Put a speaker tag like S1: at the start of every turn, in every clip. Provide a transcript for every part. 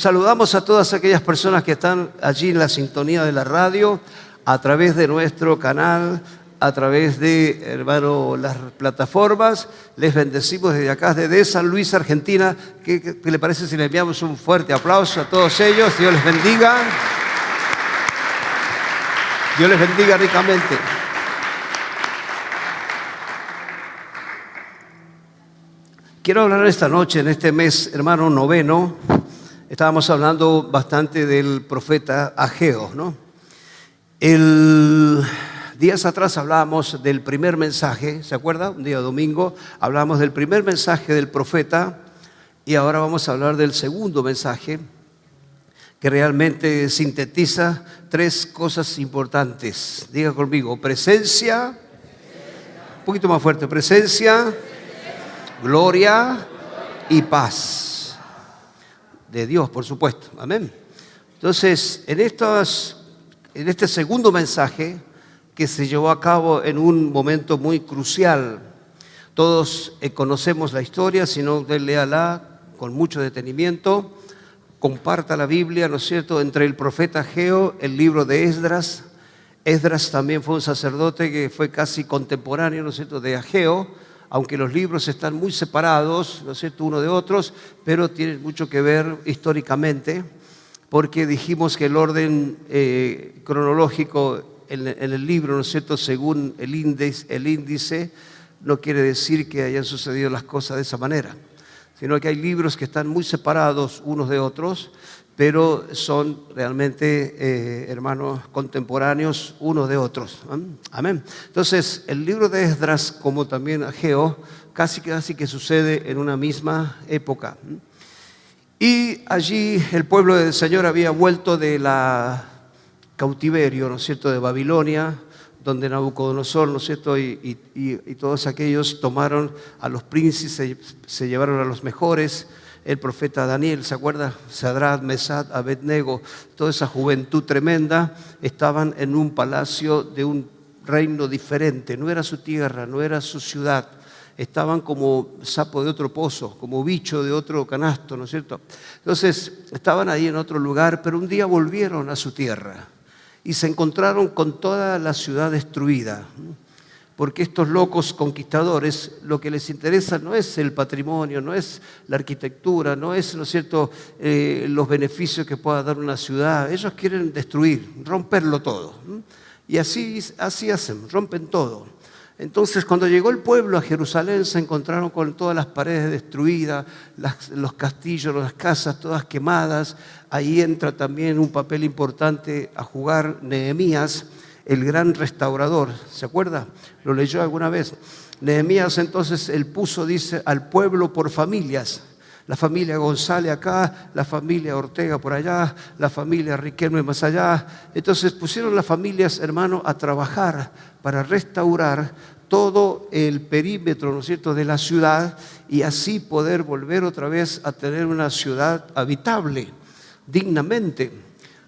S1: Saludamos a todas aquellas personas que están allí en la sintonía de la radio, a través de nuestro canal, a través de, hermano, las plataformas. Les bendecimos desde acá, desde San Luis, Argentina. ¿Qué le parece si le enviamos un fuerte aplauso a todos ellos? Dios les bendiga. Dios les bendiga ricamente. Quiero hablar esta noche, en este mes, hermano, noveno. Estábamos hablando bastante del profeta Ageo, ¿no? Días atrás hablábamos del primer mensaje, ¿se acuerda? Un día domingo hablamos del primer mensaje del profeta y ahora vamos a hablar del segundo mensaje que realmente sintetiza tres cosas importantes. Diga conmigo, presencia, un poquito más fuerte, presencia, gloria y paz. De Dios, por supuesto. Amén. Entonces, en este segundo mensaje que se llevó a cabo en un momento muy crucial, todos conocemos la historia, si no, usted léala con mucho detenimiento, comparta la Biblia, ¿no es cierto?, entre el profeta Ageo, el libro de Esdras. Esdras también fue un sacerdote que fue casi contemporáneo, ¿no es cierto?, de Ageo, aunque los libros están muy separados, ¿no es cierto?, uno de otros, pero tienen mucho que ver históricamente, porque dijimos que el orden cronológico en el libro, ¿no es cierto?, según el índice, no quiere decir que hayan sucedido las cosas de esa manera, sino que hay libros que están muy separados unos de otros, pero son realmente, hermanos, contemporáneos unos de otros. Amén. Entonces, el libro de Esdras, como también Ageo, casi que sucede en una misma época. Y allí el pueblo del Señor había vuelto de la cautiverio, ¿no es cierto?, de Babilonia, donde Nabucodonosor, ¿no es cierto?, y todos aquellos tomaron a los príncipes, se llevaron a los mejores. El profeta Daniel, ¿se acuerda? Sadrach, Mesach, Abednego, toda esa juventud tremenda, estaban en un palacio de un reino diferente. No era su tierra, no era su ciudad. Estaban como sapo de otro pozo, como bicho de otro canasto, ¿no es cierto? Entonces, estaban ahí en otro lugar, pero un día volvieron a su tierra y se encontraron con toda la ciudad destruida. Porque estos locos conquistadores, lo que les interesa no es el patrimonio, no es la arquitectura, no es, ¿no es cierto?, los beneficios que pueda dar una ciudad. Ellos quieren destruir, romperlo todo. Y así hacen, rompen todo. Entonces, cuando llegó el pueblo a Jerusalén, se encontraron con todas las paredes destruidas, los castillos, las casas todas quemadas. Ahí entra también un papel importante a jugar Nehemías, el gran restaurador, ¿se acuerda? ¿Lo leyó alguna vez? Nehemías entonces, él puso, dice, al pueblo por familias. La familia González acá, la familia Ortega por allá, la familia Riquelme más allá. Entonces pusieron las familias, hermanos, a trabajar para restaurar todo el perímetro, ¿no es cierto?, de la ciudad y así poder volver otra vez a tener una ciudad habitable, dignamente.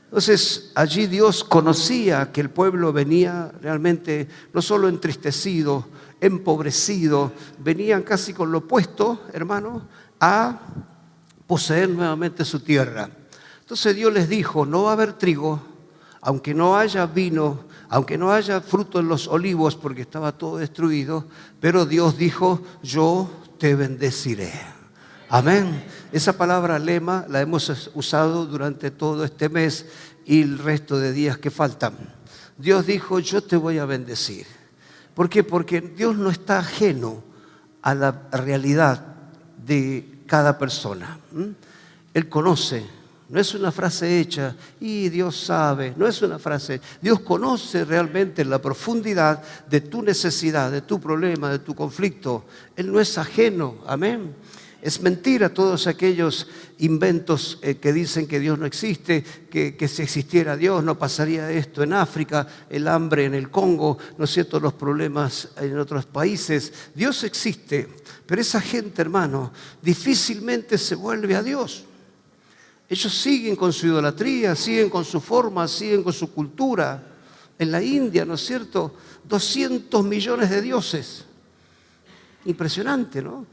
S1: Entonces, allí Dios conocía que el pueblo venía realmente no solo entristecido, empobrecido, venían casi con lo opuesto, hermano, a poseer nuevamente su tierra. Entonces Dios les dijo, no va a haber trigo, aunque no haya vino, aunque no haya fruto en los olivos, porque estaba todo destruido, pero Dios dijo, yo te bendeciré. Amén. Esa palabra lema la hemos usado durante todo este mes y el resto de días que faltan. Dios dijo, yo te voy a bendecir. ¿Por qué? Porque Dios no está ajeno a la realidad de cada persona. Él conoce. No es una frase hecha y Dios sabe, no es una frase. Dios conoce realmente la profundidad de tu necesidad, de tu problema, de tu conflicto. Él no es ajeno. Amén. Es mentira todos aquellos inventos que dicen que Dios no existe, que si existiera Dios no pasaría esto en África, el hambre en el Congo, ¿no es cierto?, los problemas en otros países. Dios existe, pero esa gente, hermano, difícilmente se vuelve a Dios. Ellos siguen con su idolatría, siguen con su forma, siguen con su cultura. En la India, ¿no es cierto?, 200 millones de dioses. Impresionante, ¿no?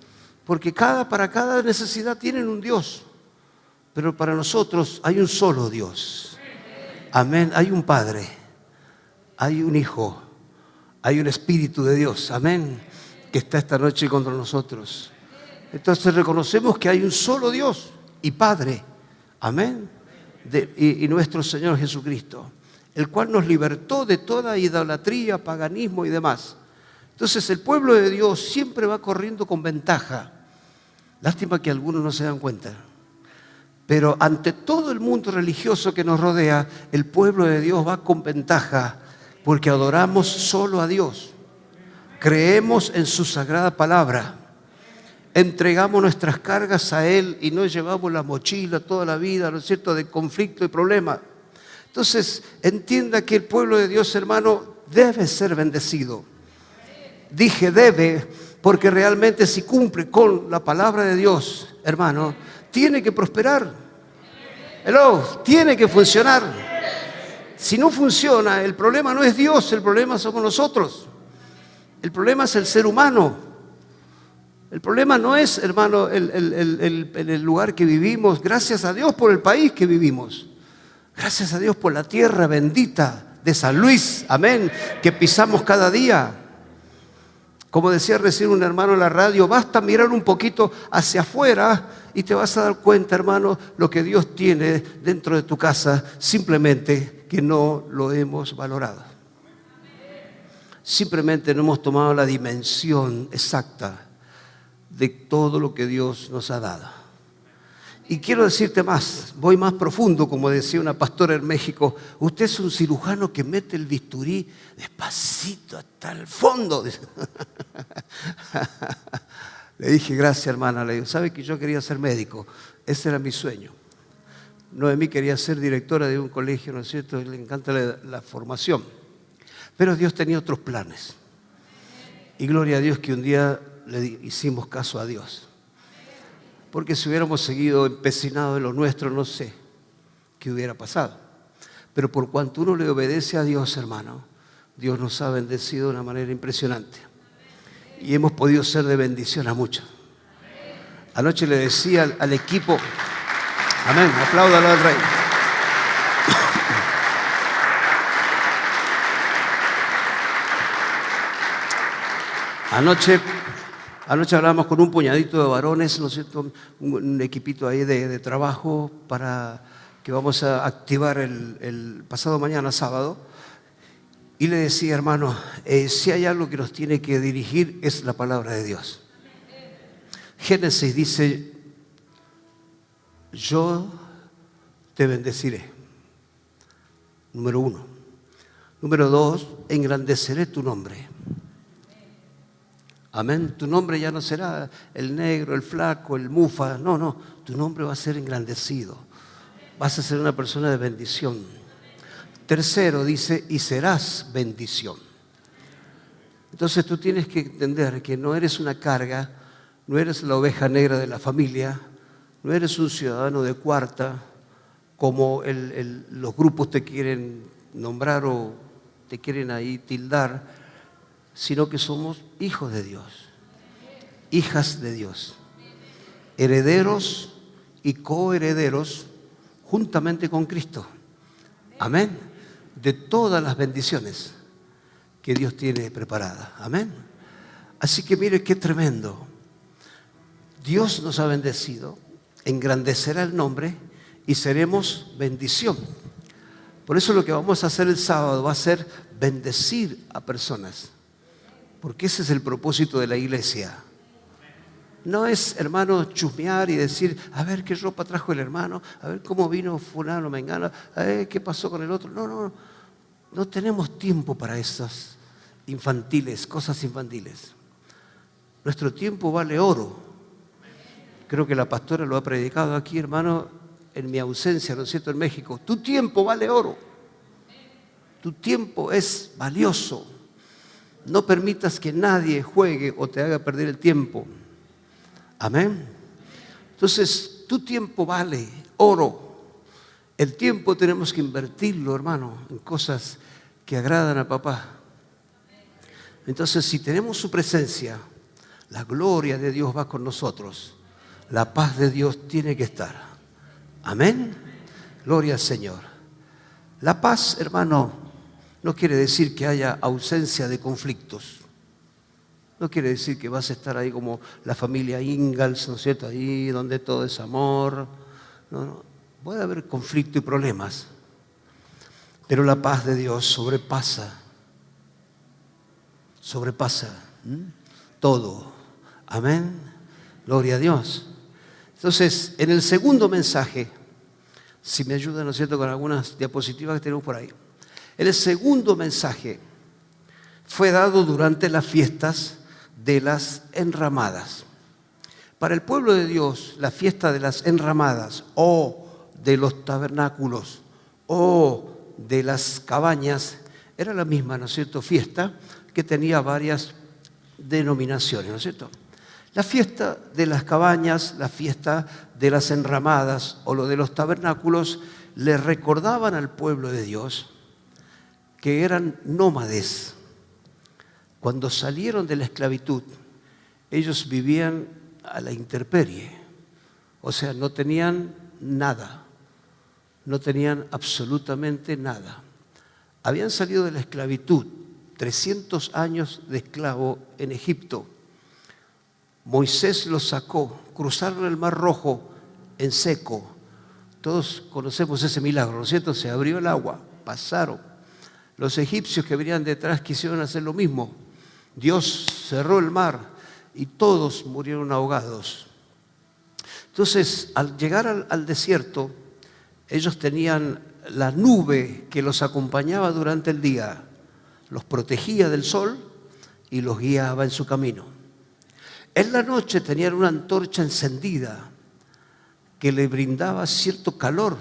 S1: Porque para cada necesidad tienen un Dios. Pero para nosotros hay un solo Dios. Amén. Hay un Padre, hay un Hijo, hay un Espíritu de Dios. Amén. Que está esta noche con nosotros. Entonces reconocemos que hay un solo Dios y Padre. Amén. Y nuestro Señor Jesucristo, el cual nos libertó de toda idolatría, paganismo y demás. Entonces el pueblo de Dios siempre va corriendo con ventaja. Lástima que algunos no se dan cuenta. Pero ante todo el mundo religioso que nos rodea, el pueblo de Dios va con ventaja porque adoramos solo a Dios. Creemos en su sagrada palabra. Entregamos nuestras cargas a Él y no llevamos la mochila toda la vida, ¿no es cierto?, de conflicto y problema. Entonces, entienda que el pueblo de Dios, hermano, debe ser bendecido. Dije debe, porque realmente si cumple con la palabra de Dios, hermano, tiene que prosperar. Tiene que funcionar. Si no funciona, el problema no es Dios, el problema somos nosotros. El problema es el ser humano. El problema no es, hermano, el lugar que vivimos. Gracias a Dios por el país que vivimos. Gracias a Dios por la tierra bendita de San Luis, amén, que pisamos cada día. Como decía recién un hermano en la radio, basta mirar un poquito hacia afuera y te vas a dar cuenta, hermano, lo que Dios tiene dentro de tu casa, simplemente que no lo hemos valorado. Simplemente no hemos tomado la dimensión exacta de todo lo que Dios nos ha dado. Y quiero decirte más, voy más profundo, como decía una pastora en México. Usted es un cirujano que mete el bisturí despacito hasta el fondo. Le dije, gracias, hermana. Le digo, ¿sabe que yo quería ser médico? Ese era mi sueño. Noemí quería ser directora de un colegio, ¿no es cierto? Le encanta la formación. Pero Dios tenía otros planes. Y gloria a Dios que un día le hicimos caso a Dios. Porque si hubiéramos seguido empecinados en lo nuestro, no sé qué hubiera pasado. Pero por cuanto uno le obedece a Dios, hermano, Dios nos ha bendecido de una manera impresionante. Y hemos podido ser de bendición a muchos. Anoche le decía al equipo, amén, apláudalo al Rey. Anoche hablamos con un puñadito de varones, ¿no es cierto? Un equipito ahí de trabajo para que vamos a activar el pasado mañana, sábado. Y le decía, hermano, si hay algo que nos tiene que dirigir es la palabra de Dios. Génesis dice, yo te bendeciré. Número 1. Número 2, engrandeceré tu nombre. Amén. Tu nombre ya no será el negro, el flaco, el mufa. No. Tu nombre va a ser engrandecido. Vas a ser una persona de bendición. Tercero dice, y serás bendición. Entonces tú tienes que entender que no eres una carga, no eres la oveja negra de la familia, no eres un ciudadano de cuarta, como los grupos te quieren nombrar o te quieren ahí tildar, sino que somos hijos de Dios, hijas de Dios, herederos y coherederos juntamente con Cristo. Amén. De todas las bendiciones que Dios tiene preparadas. Amén. Así que mire qué tremendo. Dios nos ha bendecido, engrandecerá el nombre y seremos bendición. Por eso lo que vamos a hacer el sábado va a ser bendecir a personas. Porque ese es el propósito de la iglesia. No es, hermano, chusmear y decir, a ver qué ropa trajo el hermano, a ver cómo vino fulano, mengano, a ver qué pasó con el otro. No tenemos tiempo para esas cosas infantiles. Nuestro tiempo vale oro. Creo que la pastora lo ha predicado aquí, hermano, en mi ausencia, ¿no es cierto?, en México. Tu tiempo vale oro. Tu tiempo es valioso. No permitas que nadie juegue o te haga perder el tiempo. Amén. Entonces, tu tiempo vale oro. El tiempo tenemos que invertirlo, hermano, en cosas que agradan a papá. Entonces, si tenemos su presencia, la gloria de Dios va con nosotros. La paz de Dios tiene que estar. Amén. Gloria al Señor. La paz, hermano, no quiere decir que haya ausencia de conflictos. No quiere decir que vas a estar ahí como la familia Ingalls, ¿no es cierto? Ahí donde todo es amor. No, no. Puede haber conflicto y problemas, pero la paz de Dios sobrepasa todo. Amén. Gloria a Dios. Entonces, en el segundo mensaje, si me ayudan, ¿no es cierto?, con algunas diapositivas que tenemos por ahí. El segundo mensaje fue dado durante las fiestas de las enramadas. Para el pueblo de Dios, la fiesta de las enramadas o de los tabernáculos o de las cabañas era la misma, ¿no es cierto?, fiesta que tenía varias denominaciones, ¿no es cierto? La fiesta de las cabañas, la fiesta de las enramadas o lo de los tabernáculos le recordaban al pueblo de Dios que eran nómades. Cuando salieron de la esclavitud, ellos vivían a la intemperie, o sea, no tenían nada, no tenían absolutamente nada. Habían salido de la esclavitud, 300 años de esclavo en Egipto. Moisés los sacó, cruzaron el Mar Rojo en seco. Todos conocemos ese milagro, ¿no es cierto? Se abrió el agua, pasaron. Los egipcios que venían detrás quisieron hacer lo mismo. Dios cerró el mar y todos murieron ahogados. Entonces, al llegar al desierto, ellos tenían la nube que los acompañaba durante el día, los protegía del sol y los guiaba en su camino. En la noche tenían una antorcha encendida que le brindaba cierto calor.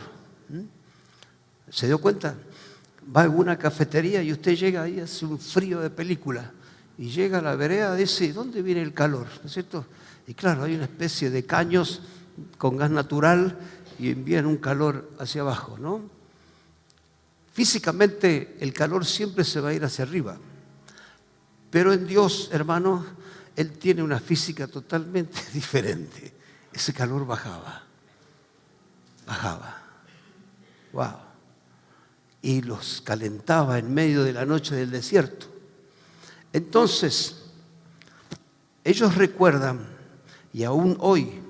S1: ¿Se dio cuenta? Va a alguna cafetería y usted llega ahí, hace un frío de película, y llega a la vereda y dice, ¿dónde viene el calor? ¿No es cierto? Y claro, hay una especie de caños con gas natural y envían un calor hacia abajo, ¿no? Físicamente el calor siempre se va a ir hacia arriba, pero en Dios, hermano, Él tiene una física totalmente diferente. Ese calor bajaba. Wow. Y los calentaba en medio de la noche del desierto. Entonces, ellos recuerdan, y aún hoy,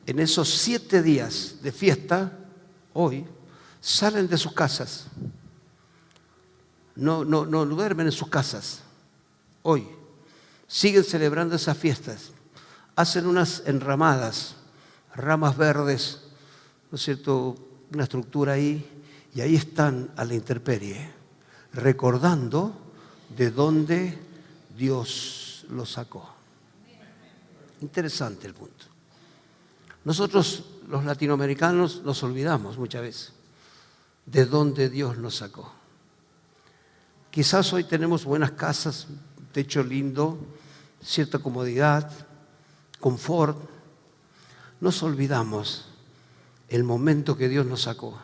S1: en esos 7 días de fiesta, hoy, salen de sus casas. No duermen en sus casas. Hoy siguen celebrando esas fiestas. Hacen unas enramadas, ramas verdes, ¿no es cierto?, una estructura ahí, y ahí están a la intemperie, recordando de dónde Dios los sacó. Interesante el punto. Nosotros, los latinoamericanos, nos olvidamos muchas veces de dónde Dios nos sacó. Quizás hoy tenemos buenas casas, un techo lindo, cierta comodidad, confort. Nos olvidamos el momento que Dios nos sacó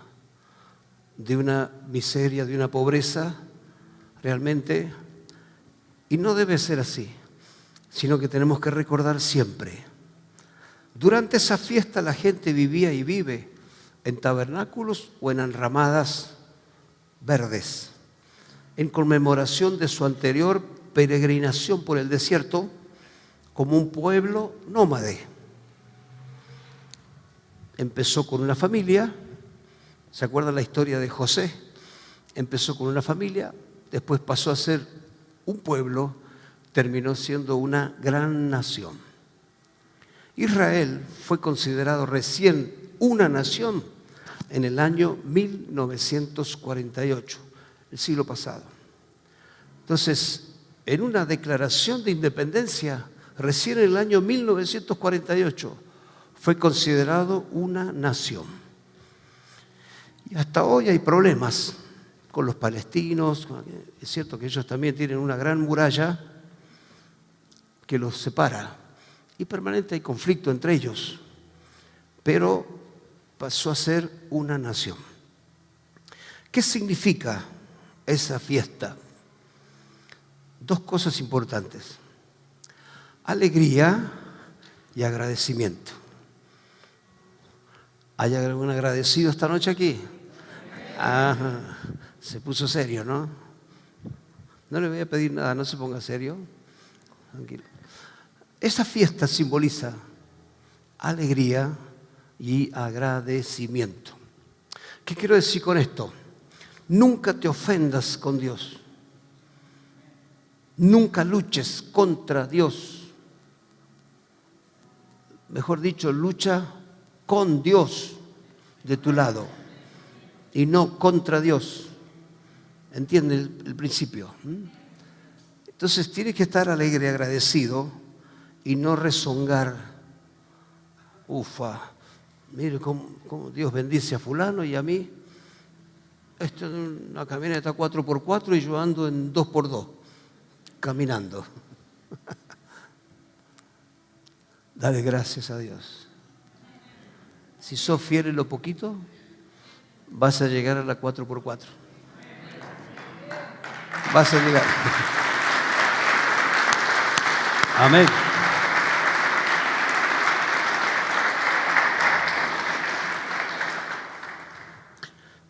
S1: de una miseria, de una pobreza, realmente, y no debe ser así, sino que tenemos que recordar siempre. Durante esa fiesta la gente vivía y vive en tabernáculos o en enramadas verdes, en conmemoración de su anterior peregrinación por el desierto como un pueblo nómade. Empezó con una familia, ¿se acuerdan la historia de José? Empezó con una familia, después pasó a ser un pueblo, terminó siendo una gran nación. Israel fue considerado recién una nación en el año 1948, el siglo pasado. Entonces, en una declaración de independencia, recién en el año 1948, fue considerado una nación. Y hasta hoy hay problemas con los palestinos. Es cierto que ellos también tienen una gran muralla que los separa y permanente hay conflicto entre ellos, pero pasó a ser una nación. ¿Qué significa esa fiesta? 2 cosas importantes: alegría y agradecimiento. ¿Hay algún agradecido esta noche aquí? Ajá, se puso serio, ¿no? No le voy a pedir nada, no se ponga serio. Tranquilo. Esa fiesta simboliza alegría y agradecimiento. ¿Qué quiero decir con esto? Nunca te ofendas con Dios. Nunca luches contra Dios. Mejor dicho, lucha con Dios de tu lado y no contra Dios. ¿Entiende el principio? Entonces tienes que estar alegre y agradecido y no rezongar. Ufa, mire cómo Dios bendice a fulano y a mí. Esto es una camioneta 4x4 y yo ando en 2x2, caminando. Dale gracias a Dios. Si sos fiel en lo poquito, vas a llegar a la 4x4. Vas a llegar. Amén.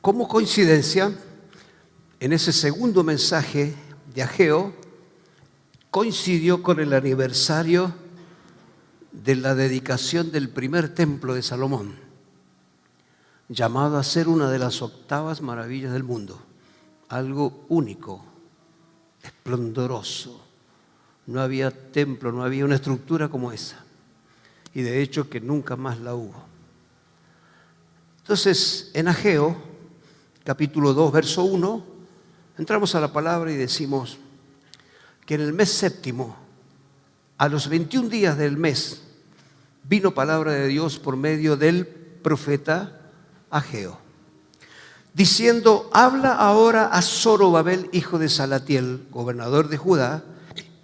S1: Como coincidencia, en ese segundo mensaje de Ageo, coincidió con el aniversario de la dedicación del primer templo de Salomón, llamado a ser una de las 8 maravillas del mundo, algo único, esplendoroso. No había templo, no había una estructura como esa, y de hecho que nunca más la hubo. Entonces, en Ageo, capítulo 2, verso 1, entramos a la palabra y decimos que en el mes séptimo, a los 21 días del mes, vino palabra de Dios por medio del profeta Ageo, diciendo: habla ahora a Zorobabel, hijo de Salatiel, gobernador de Judá,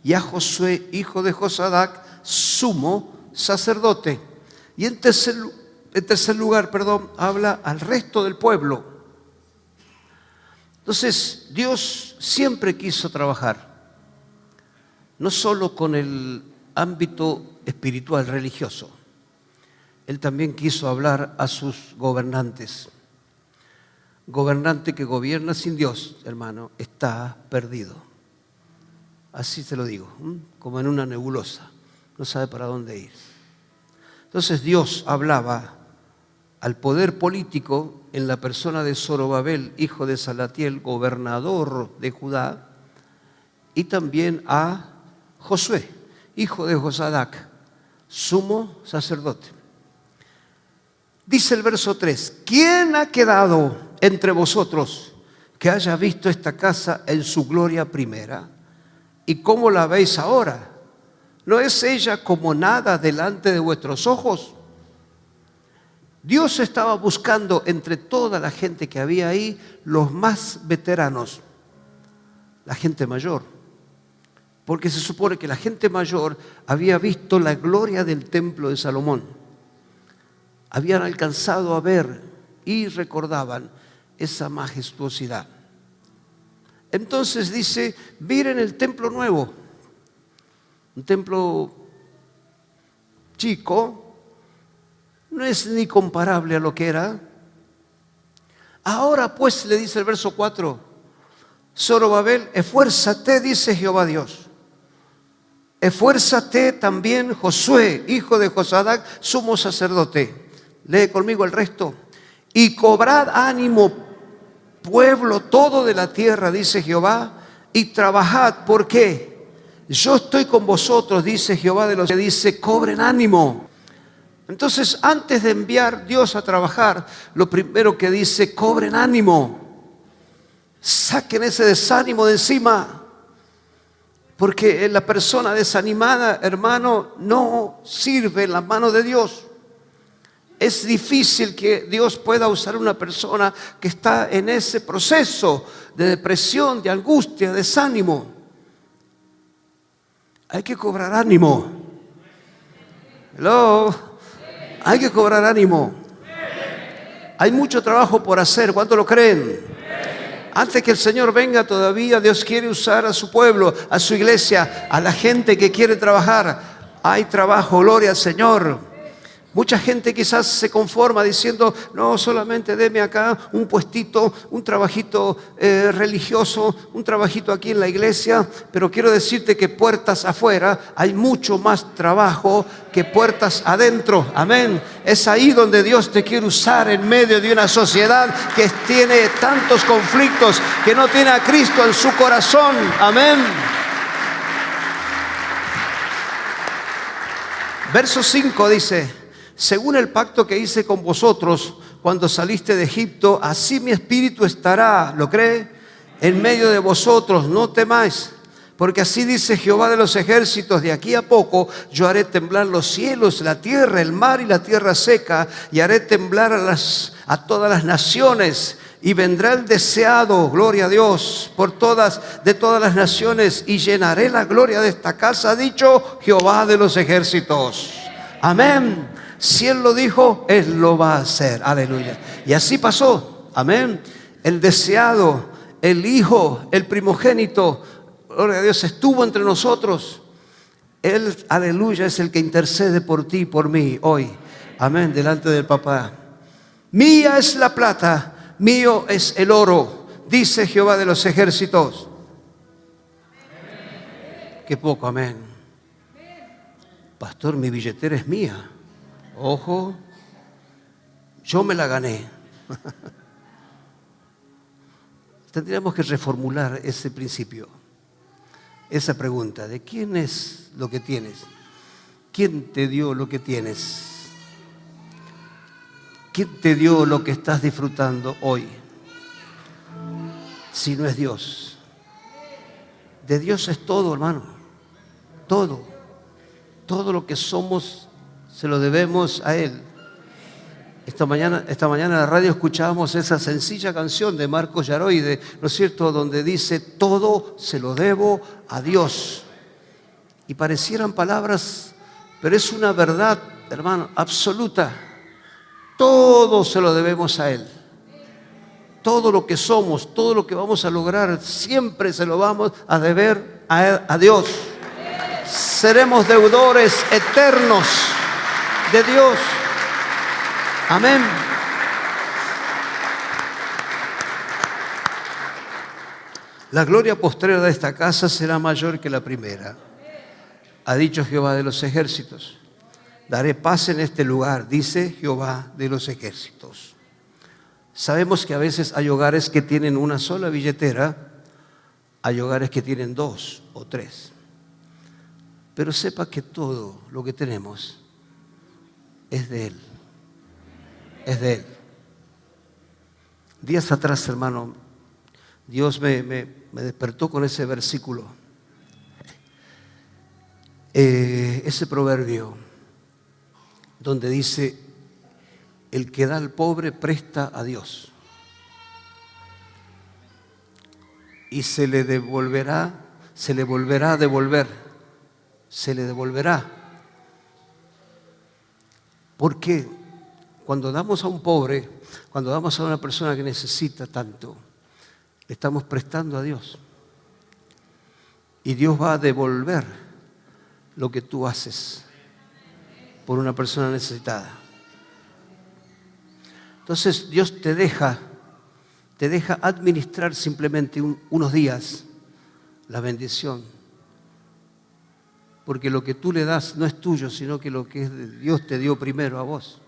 S1: y a Josué, hijo de Josadac, sumo sacerdote. Y en tercer lugar, habla al resto del pueblo. Entonces, Dios siempre quiso trabajar, no solo con el ámbito espiritual, religioso. Él también quiso hablar a sus gobernantes. Gobernante que gobierna sin Dios, hermano, está perdido. Así te lo digo, como en una nebulosa, no sabe para dónde ir. Entonces Dios hablaba al poder político en la persona de Zorobabel, hijo de Salatiel, gobernador de Judá, y también a Josué, hijo de Josadac, sumo sacerdote. Dice el verso 3: ¿quién ha quedado entre vosotros que haya visto esta casa en su gloria primera? ¿Y cómo la veis ahora? ¿No es ella como nada delante de vuestros ojos? Dios estaba buscando entre toda la gente que había ahí los más veteranos, la gente mayor, porque se supone que la gente mayor había visto la gloria del templo de Salomón, habían alcanzado a ver y recordaban esa majestuosidad. Entonces dice: miren el templo nuevo, un templo chico, no es ni comparable a lo que era. Ahora pues, le dice el verso 4, Zorobabel, esfuérzate, dice Jehová Dios. Esfuérzate también Josué, hijo de Josadac, sumo sacerdote. Lee conmigo el resto. Y cobrad ánimo, pueblo todo de la tierra, dice Jehová, y trabajad, porque yo estoy con vosotros, dice Jehová de los que dice: cobren ánimo. Entonces, antes de enviar Dios a trabajar, lo primero que dice: cobren ánimo, saquen ese desánimo de encima, porque la persona desanimada, hermano, no sirve en la mano de Dios. Es difícil que Dios pueda usar una persona que está en ese proceso de depresión, de angustia, de desánimo. Hay que cobrar ánimo. Hello. Hay que cobrar ánimo. Hay mucho trabajo por hacer. ¿Cuánto lo creen? Antes que el Señor venga todavía, Dios quiere usar a su pueblo, a su iglesia, a la gente que quiere trabajar. Hay trabajo, gloria al Señor. Mucha gente quizás se conforma diciendo, no, solamente deme acá un puestito, un trabajito religioso, un trabajito aquí en la iglesia, pero quiero decirte que puertas afuera hay mucho más trabajo que puertas adentro. Amén. Es ahí donde Dios te quiere usar en medio de una sociedad que tiene tantos conflictos, que no tiene a Cristo en su corazón. Amén. Verso 5 dice, según el pacto que hice con vosotros cuando saliste de Egipto, así mi espíritu estará, ¿lo cree? En medio de vosotros, no temáis, porque así dice Jehová de los ejércitos, de aquí a poco yo haré temblar los cielos, la tierra, el mar y la tierra seca, y haré temblar a todas las naciones. Y vendrá el deseado, gloria a Dios, de todas las naciones, y llenaré la gloria de esta casa, ha dicho Jehová de los ejércitos. Amén. Si Él lo dijo, Él lo va a hacer. Aleluya. Y así pasó. Amén. El deseado, el Hijo, el primogénito, gloria a Dios, estuvo entre nosotros. Él, aleluya, es el que intercede por ti y por mí hoy. Amén. Delante del Papá. Mía es la plata, mío es el oro, dice Jehová de los ejércitos. Qué poco, amén. Pastor, mi billetera es mía. Ojo, yo me la gané. Tendríamos que reformular ese principio, esa pregunta de quién es lo que tienes, quién te dio lo que tienes. ¿Quién te dio lo que estás disfrutando hoy? Si no es Dios. De Dios es todo, hermano. Todo. Todo lo que somos se lo debemos a Él. Esta mañana en la radio escuchábamos esa sencilla canción de Marcos Yaroide, ¿no es cierto?, donde dice, todo se lo debo a Dios. Y parecieran palabras, pero es una verdad, hermano, absoluta. Todo se lo debemos a Él. Todo lo que somos, todo lo que vamos a lograr, siempre se lo vamos a deber a Dios. Seremos deudores eternos de Dios. Amén. La gloria postrera de esta casa será mayor que la primera, ha dicho Jehová de los ejércitos. Daré paz en este lugar, dice Jehová de los ejércitos. Sabemos que a veces hay hogares que tienen una sola billetera, hay hogares que tienen 2 o 3. Pero sepa que todo lo que tenemos es de Él. Es de Él. Días atrás, hermano, Dios me despertó con ese versículo. Ese proverbio donde dice, el que da al pobre presta a Dios y se le volverá a devolver, se le devolverá. Porque cuando damos a un pobre, cuando damos a una persona que necesita tanto, le estamos prestando a Dios y Dios va a devolver lo que tú haces por una persona necesitada. Entonces Dios te deja administrar simplemente unos días la bendición, porque lo que tú le das no es tuyo, sino que lo que es de Dios te dio primero a vos.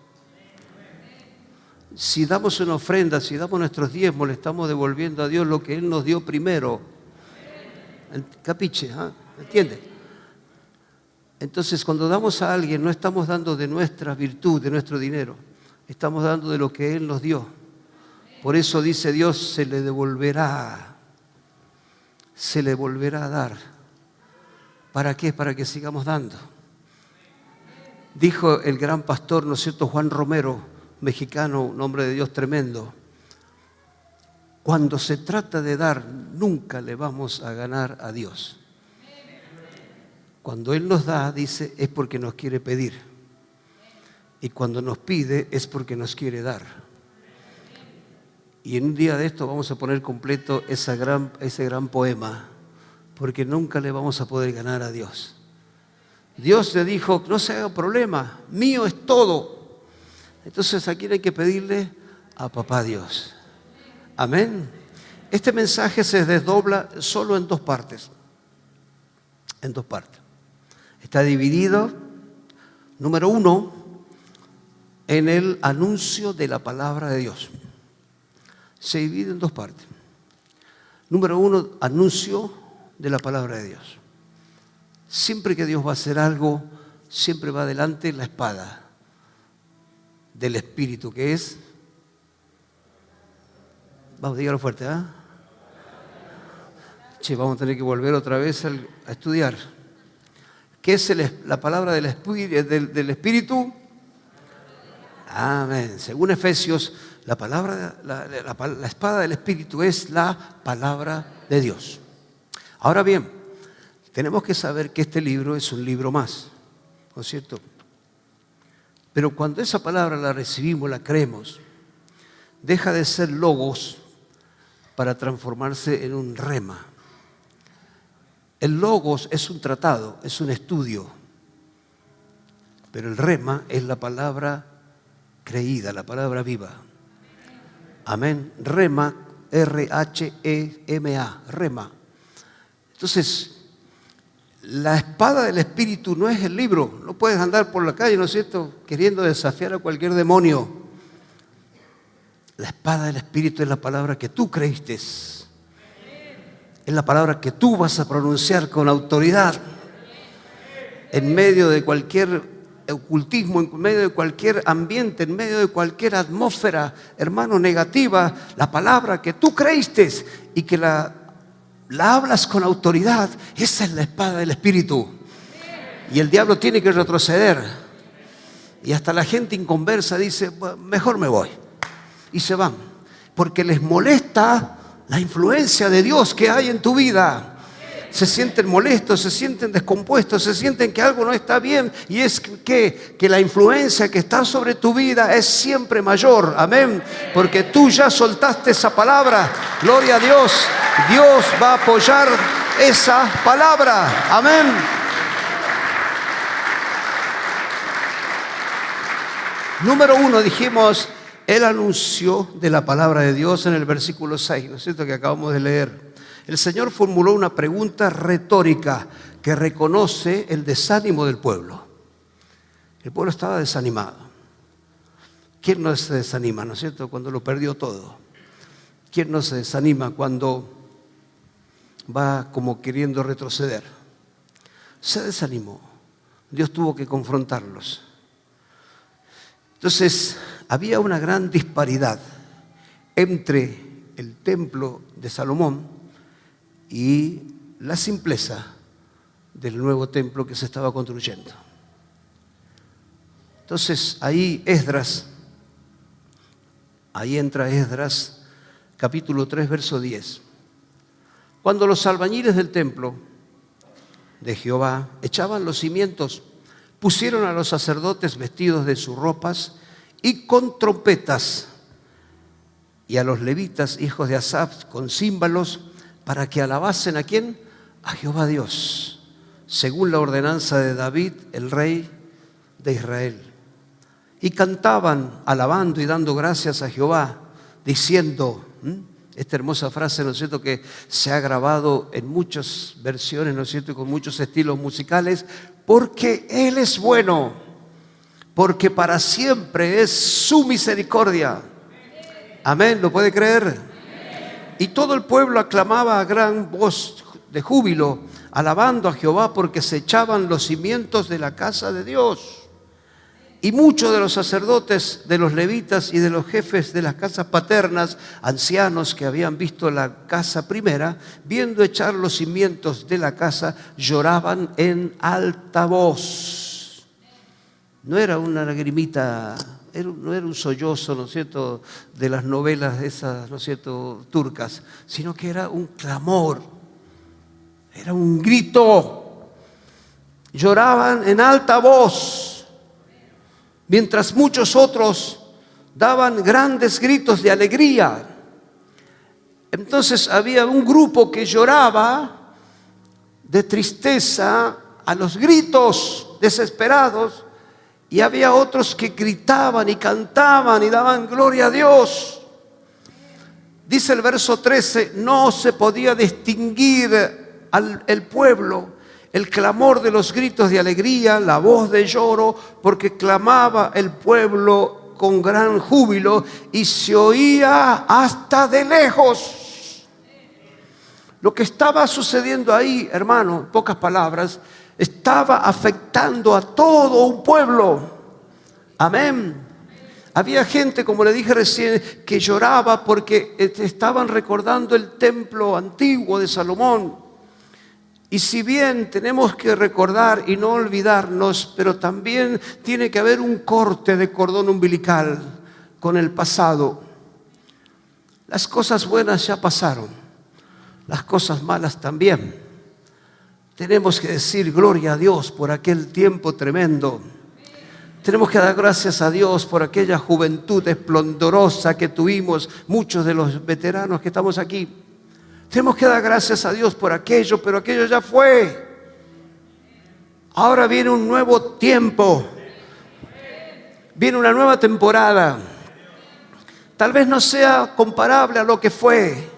S1: Si damos una ofrenda, si damos nuestros diezmos, le estamos devolviendo a Dios lo que Él nos dio primero. ¿Capiche? ¿Entiende? Entonces, cuando damos a alguien, no estamos dando de nuestra virtud, de nuestro dinero. Estamos dando de lo que Él nos dio. Por eso dice Dios, se le volverá a dar. ¿Para qué? Para que sigamos dando. Dijo el gran pastor, ¿no es cierto?, Juan Romero, mexicano, un hombre de Dios tremendo. Cuando se trata de dar, nunca le vamos a ganar a Dios. Cuando Él nos da, dice, es porque nos quiere pedir. Y cuando nos pide, es porque nos quiere dar. Y en un día de esto vamos a poner completo ese gran poema, porque nunca le vamos a poder ganar a Dios. Dios le dijo, no se haga problema, mío es todo. Entonces, ¿a quién hay que pedirle? A Papá Dios. Amén. Este mensaje se desdobla solo en dos partes. En dos partes. Está dividido, número 1, en el anuncio de la palabra de Dios. Se divide en dos partes. Número 1, anuncio de la palabra de Dios. Siempre que Dios va a hacer algo, siempre va adelante la espada del Espíritu, que es, vamos, dígalo fuerte, ¿ah? Vamos a tener que volver otra vez a estudiar. ¿Qué es la palabra del Espíritu? Amén. Según Efesios, la espada del Espíritu es la palabra de Dios. Ahora bien, tenemos que saber que este libro es un libro más, ¿no es cierto? Pero cuando esa palabra la recibimos, la creemos, deja de ser logos para transformarse en un rema. El logos es un tratado, es un estudio, pero el rema es la palabra creída, la palabra viva. Amén. Rema, R-H-E-M-A, rema. Entonces, la espada del Espíritu no es el libro. No puedes andar por la calle, ¿no es cierto?, queriendo desafiar a cualquier demonio. La espada del Espíritu es la palabra que tú creíste. Es la palabra que tú vas a pronunciar con autoridad en medio de cualquier ocultismo, en medio de cualquier ambiente, en medio de cualquier atmósfera, hermano, negativa. La palabra que tú creíste y que la hablas con autoridad, esa es la espada del Espíritu. Y el diablo tiene que retroceder. Y hasta la gente inconversa dice, bueno, mejor me voy. Y se van, porque les molesta la influencia de Dios que hay en tu vida. Se sienten molestos, se sienten descompuestos, se sienten que algo no está bien. Y es que la influencia que está sobre tu vida es siempre mayor. Amén. Porque tú ya soltaste esa palabra. Gloria a Dios. Dios va a apoyar esa palabra. Amén. Número 1, dijimos, el anuncio de la palabra de Dios en el versículo 6, ¿no es cierto?, que acabamos de leer. El Señor formuló una pregunta retórica que reconoce el desánimo del pueblo. El pueblo estaba desanimado. ¿Quién no se desanima, no es cierto?, cuando lo perdió todo? ¿Quién no se desanima cuando va como queriendo retroceder? Se desanimó. Dios tuvo que confrontarlos. Entonces, había una gran disparidad entre el templo de Salomón y la simpleza del nuevo templo que se estaba construyendo. Entonces, ahí entra Esdras, capítulo 3, verso 10. Cuando los albañiles del templo de Jehová echaban los cimientos, pusieron a los sacerdotes vestidos de sus ropas y con trompetas, y a los levitas, hijos de Asaf, con címbalos, para que alabasen ¿a quién? A Jehová Dios, según la ordenanza de David, el rey de Israel. Y cantaban, alabando y dando gracias a Jehová, diciendo, esta hermosa frase, ¿no es cierto?, que se ha grabado en muchas versiones, ¿no es cierto?, con muchos estilos musicales, porque Él es bueno, porque para siempre es su misericordia. Amén, ¿lo puede creer? Y todo el pueblo aclamaba a gran voz de júbilo, alabando a Jehová, porque se echaban los cimientos de la casa de Dios. Y muchos de los sacerdotes, de los levitas y de los jefes de las casas paternas, ancianos que habían visto la casa primera, viendo echar los cimientos de la casa, lloraban en alta voz. No era una lagrimita, no era un sollozo, ¿no es cierto?, de las novelas esas, ¿no es cierto?, turcas, sino que era un clamor, era un grito. Lloraban en alta voz, mientras muchos otros daban grandes gritos de alegría. Entonces había un grupo que lloraba de tristeza a los gritos desesperados, Y había otros que gritaban y cantaban y daban gloria a Dios. Dice el verso 13, no se podía distinguir el pueblo, el clamor de los gritos de alegría, la voz de lloro, porque clamaba el pueblo con gran júbilo y se oía hasta de lejos. Lo que estaba sucediendo ahí, hermano, en pocas palabras, estaba afectando a todo un pueblo. Amén. Había gente, como le dije recién, que lloraba porque estaban recordando el templo antiguo de Salomón. Y si bien tenemos que recordar y no olvidarnos, pero también tiene que haber un corte de cordón umbilical con el pasado. Las cosas buenas ya pasaron, las cosas malas también. Tenemos que decir gloria a Dios por aquel tiempo tremendo. Tenemos que dar gracias a Dios por aquella juventud esplendorosa que tuvimos muchos de los veteranos que estamos aquí. Tenemos que dar gracias a Dios por aquello, pero aquello ya fue. Ahora viene un nuevo tiempo. Viene una nueva temporada. Tal vez no sea comparable a lo que fue,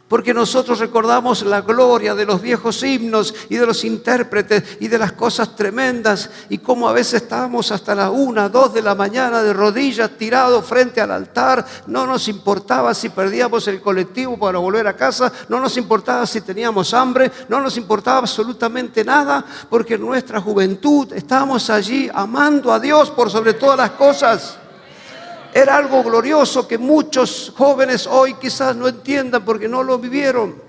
S1: porque nosotros recordamos la gloria de los viejos himnos y de los intérpretes y de las cosas tremendas y cómo a veces estábamos hasta las 1, 2 de la mañana de rodillas tirados frente al altar. No nos importaba si perdíamos el colectivo para volver a casa, no nos importaba si teníamos hambre, no nos importaba absolutamente nada, porque en nuestra juventud estábamos allí amando a Dios por sobre todas las cosas. Era algo glorioso que muchos jóvenes hoy quizás no entiendan porque no lo vivieron.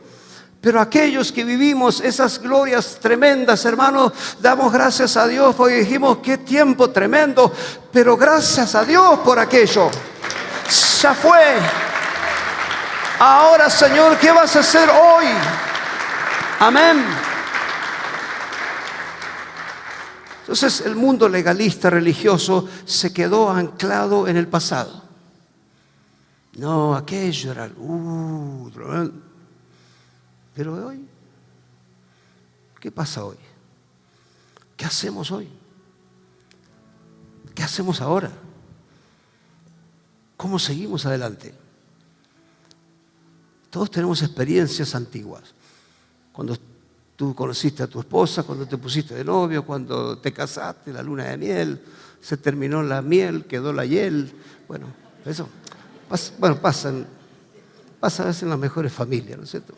S1: Pero aquellos que vivimos esas glorias tremendas, hermanos, damos gracias a Dios porque dijimos qué tiempo tremendo. Pero gracias a Dios por aquello. Ya fue. Ahora, Señor, ¿qué vas a hacer hoy? Amén. Entonces el mundo legalista religioso se quedó anclado en el pasado. No, aquello era pero hoy, ¿qué pasa hoy? ¿Qué hacemos hoy? ¿Qué hacemos ahora? ¿Cómo seguimos adelante? Todos tenemos experiencias antiguas. Cuando tú conociste a tu esposa, cuando te pusiste de novio, cuando te casaste, la luna de miel, se terminó la miel, quedó la hiel. Bueno, eso pasa a veces en las mejores familias, ¿no es cierto?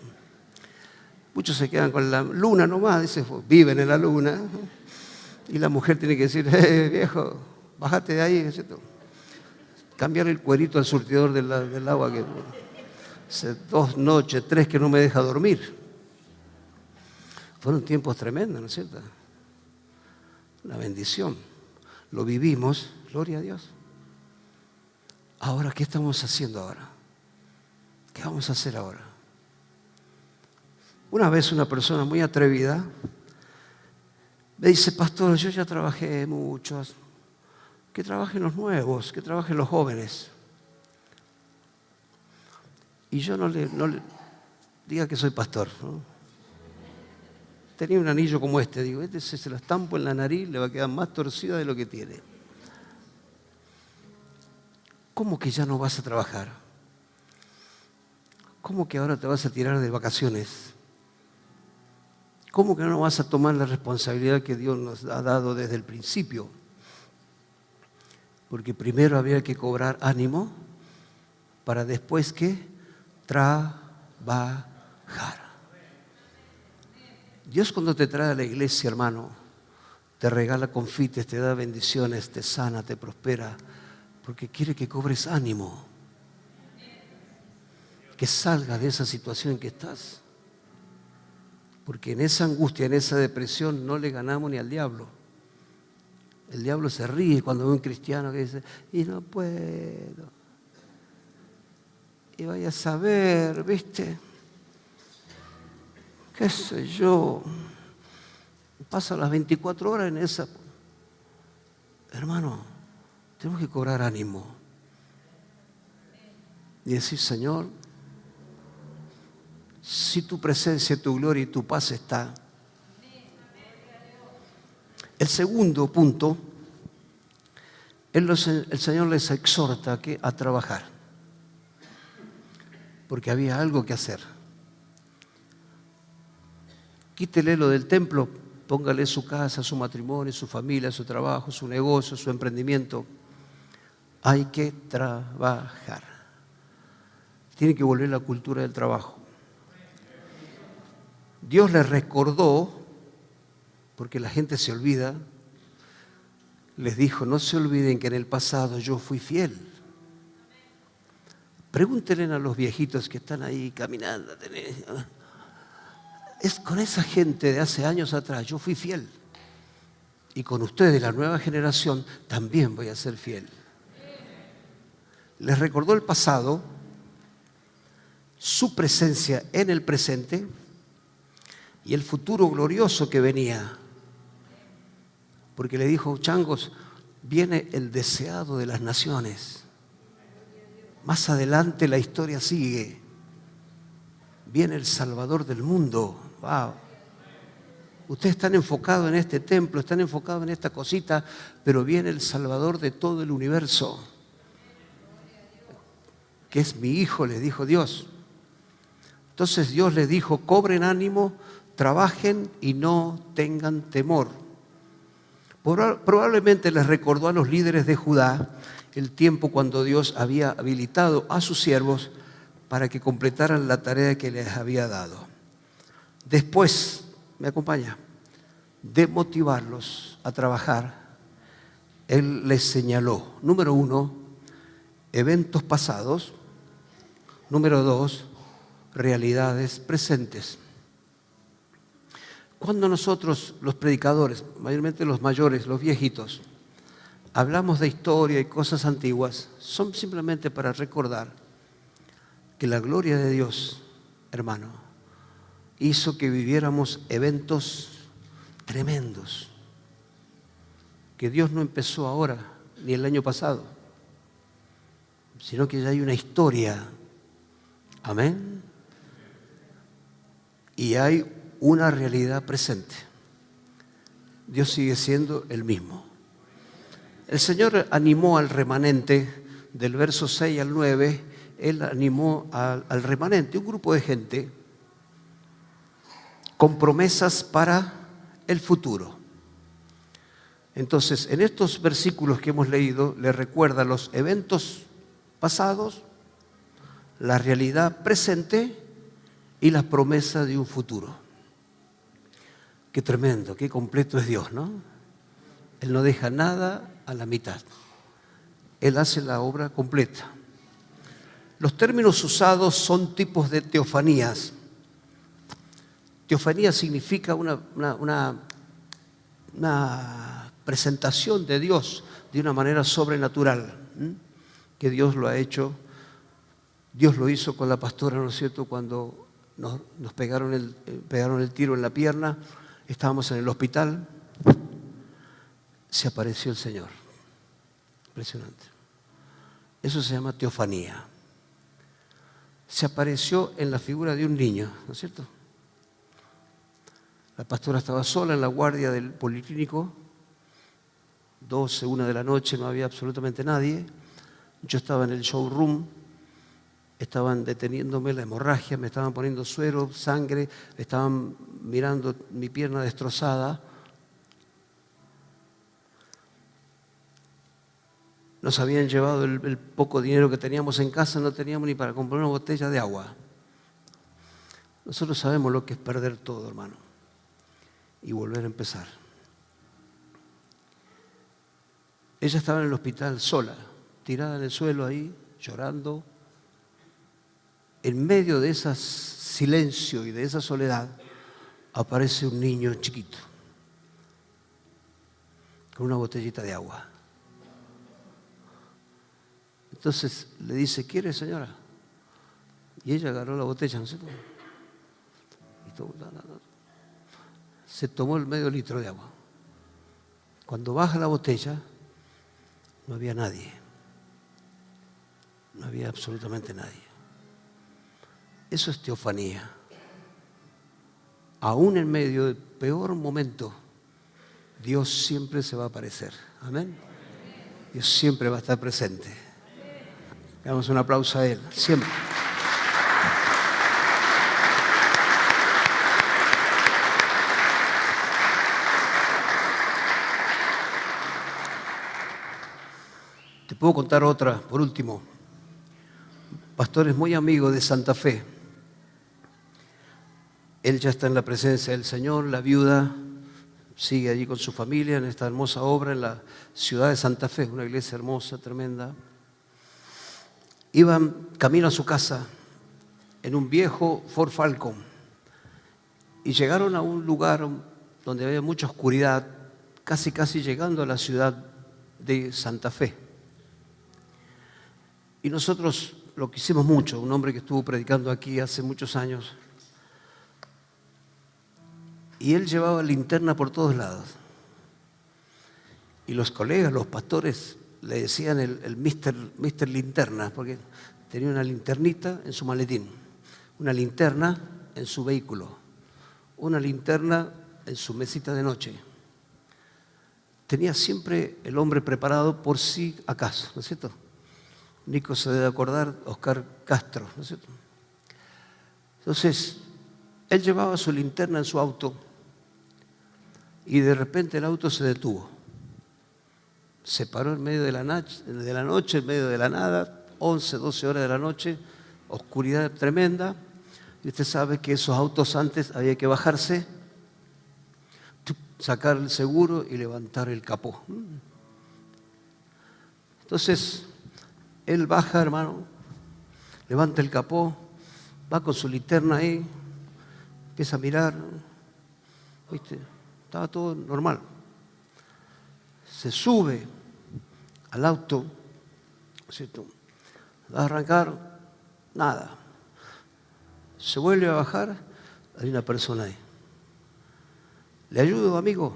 S1: Muchos se quedan con la luna nomás, dicen, viven en la luna. Y la mujer tiene que decir, viejo, bájate de ahí, ¿no es cierto? Cambiar el cuerito al surtidor del agua, que hace 2 noches, 3 que no me deja dormir. Fueron tiempos tremendos, ¿no es cierto? Una bendición. Lo vivimos, gloria a Dios. Ahora, ¿qué estamos haciendo ahora? ¿Qué vamos a hacer ahora? Una vez una persona muy atrevida me dice, pastor, yo ya trabajé muchos, que trabajen los nuevos, que trabajen los jóvenes. Y yo no le diga que soy pastor, ¿no? Tenía un anillo como este, digo, este se lo estampo en la nariz, le va a quedar más torcida de lo que tiene. ¿Cómo que ya no vas a trabajar? ¿Cómo que ahora te vas a tirar de vacaciones? ¿Cómo que no vas a tomar la responsabilidad que Dios nos ha dado desde el principio? Porque primero había que cobrar ánimo para después que trabajar. Dios cuando te trae a la iglesia, hermano, te regala confites, te da bendiciones, te sana, te prospera, porque quiere que cobres ánimo, que salgas de esa situación en que estás. Porque en esa angustia, en esa depresión, no le ganamos ni al diablo. El diablo se ríe cuando ve un cristiano que dice, y no puedo. Y vaya a saber, ¿viste? ¿Qué sé yo? Pasa las 24 horas en esa. Hermano, tenemos que cobrar ánimo. Y decir, Señor, si tu presencia, tu gloria y tu paz está. El segundo punto el Señor les exhorta a trabajar, porque había algo que hacer. Quítele lo del templo, póngale su casa, su matrimonio, su familia, su trabajo, su negocio, su emprendimiento. Hay que trabajar. Tiene que volver la cultura del trabajo. Dios les recordó, porque la gente se olvida, les dijo, no se olviden que en el pasado yo fui fiel. Pregúntenle a los viejitos que están ahí caminando. Es con esa gente de hace años atrás, yo fui fiel. Y con ustedes, la nueva generación, también voy a ser fiel. Les recordó el pasado, su presencia en el presente y el futuro glorioso que venía. Porque le dijo, changos, viene el deseado de las naciones. Más adelante la historia sigue. Viene el Salvador del mundo. Wow. Ustedes están enfocados en este templo, están enfocados en esta cosita, pero viene el Salvador de todo el universo, que es mi hijo, les dijo Dios. Entonces Dios les dijo, cobren ánimo, trabajen y no tengan temor. Probablemente les recordó a los líderes de Judá el tiempo cuando Dios había habilitado a sus siervos para que completaran la tarea que les había dado. Después, me acompaña, de motivarlos a trabajar, Él les señaló, número 1, eventos pasados, número 2, realidades presentes. Cuando nosotros, los predicadores, mayormente los mayores, los viejitos, hablamos de historia y cosas antiguas, son simplemente para recordar que la gloria de Dios, hermano, hizo que viviéramos eventos tremendos, que Dios no empezó ahora, ni el año pasado, sino que ya hay una historia. Amén. Y hay una realidad presente. Dios sigue siendo el mismo. El Señor animó al remanente del verso 6 al 9, Él animó al remanente, un grupo de gente con promesas para el futuro. Entonces, en estos versículos que hemos leído, le recuerda los eventos pasados, la realidad presente y la promesa de un futuro. Qué tremendo, qué completo es Dios, ¿no? Él no deja nada a la mitad. Él hace la obra completa. Los términos usados son tipos de teofanías. Teofanía significa una presentación de Dios de una manera sobrenatural, que Dios lo ha hecho. Dios lo hizo con la pastora, ¿no es cierto? Cuando nos pegaron el tiro en la pierna, estábamos en el hospital, se apareció el Señor. Impresionante. Eso se llama teofanía. Se apareció en la figura de un niño, ¿no es cierto? La pastora estaba sola en la guardia del policlínico, 12, 1 de la noche, no había absolutamente nadie. Yo estaba en el showroom, estaban deteniéndome la hemorragia, me estaban poniendo suero, sangre, estaban mirando mi pierna destrozada. Nos habían llevado el poco dinero que teníamos en casa, no teníamos ni para comprar una botella de agua. Nosotros sabemos lo que es perder todo, hermano, y volver a empezar. Ella estaba en el hospital sola, tirada en el suelo ahí, llorando. En medio de ese silencio y de esa soledad aparece un niño chiquito con una botellita de agua. Entonces le dice, ¿quiere, señora? Y ella agarró la botella, ¿no es cierto? Se tomó el medio litro de agua. Cuando baja la botella, no había nadie. No había absolutamente nadie. Eso es teofanía. Aún en medio del peor momento, Dios siempre se va a aparecer. Amén. Dios siempre va a estar presente. Damos un aplauso a Él, siempre. Te puedo contar otra, por último. Pastor es muy amigo de Santa Fe. Él ya está en la presencia del Señor, la viuda sigue allí con su familia en esta hermosa obra en la ciudad de Santa Fe, una iglesia hermosa, tremenda. Iban camino a su casa en un viejo Ford Falcon y llegaron a un lugar donde había mucha oscuridad, casi llegando a la ciudad de Santa Fe. Y nosotros lo quisimos mucho, un hombre que estuvo predicando aquí hace muchos años. Y él llevaba linterna por todos lados. Y los colegas, los pastores, le decían el Mister Linterna, porque tenía una linternita en su maletín, una linterna en su vehículo, una linterna en su mesita de noche. Tenía siempre el hombre preparado por si acaso, ¿no es cierto? Nico se debe acordar, Oscar Castro, ¿no es cierto? Entonces, él llevaba su linterna en su auto y de repente el auto se detuvo. Se paró en medio de la noche, en medio de la nada, 11, 12 horas de la noche, oscuridad tremenda. Y usted sabe que esos autos antes había que bajarse, sacar el seguro y levantar el capó. Entonces, él baja, hermano, levanta el capó, va con su linterna ahí, empieza a mirar, ¿viste? Estaba todo normal. Se sube al auto, ¿cierto? Va a arrancar, nada. Se vuelve a bajar, hay una persona ahí. ¿Le ayudo, amigo?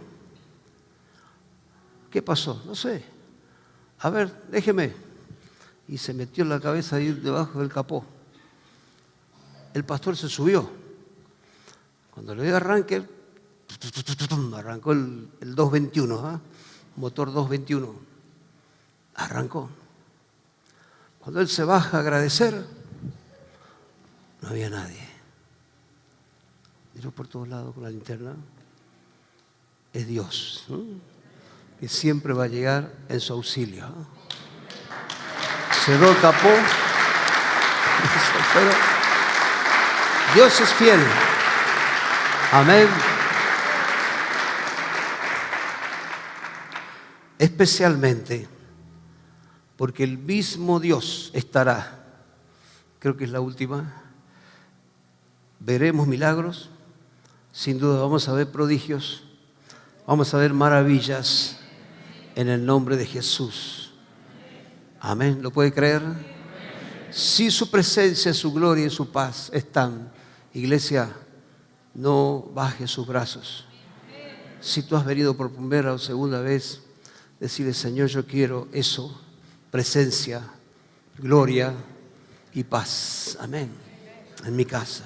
S1: ¿Qué pasó? No sé. A ver, déjeme. Y se metió la cabeza ahí debajo del capó. El pastor se subió. Cuando le dio arranque, arrancó el 221, ¿eh? Motor 221. Arrancó. Cuando él se baja a agradecer, no había nadie. Miró por todos lados con la linterna. Es Dios, ¿no? Que siempre va a llegar en su auxilio. Cerró el capó. Pero Dios es fiel. Amén. Especialmente porque el mismo Dios estará, creo que es la última, veremos milagros, sin duda vamos a ver prodigios, vamos a ver maravillas en el nombre de Jesús. Amén, ¿lo puede creer? Si su presencia, su gloria y su paz están, iglesia, no baje sus brazos. Si tú has venido por primera o segunda vez, decirle, Señor, yo quiero eso, presencia, gloria y paz. Amén. En mi casa.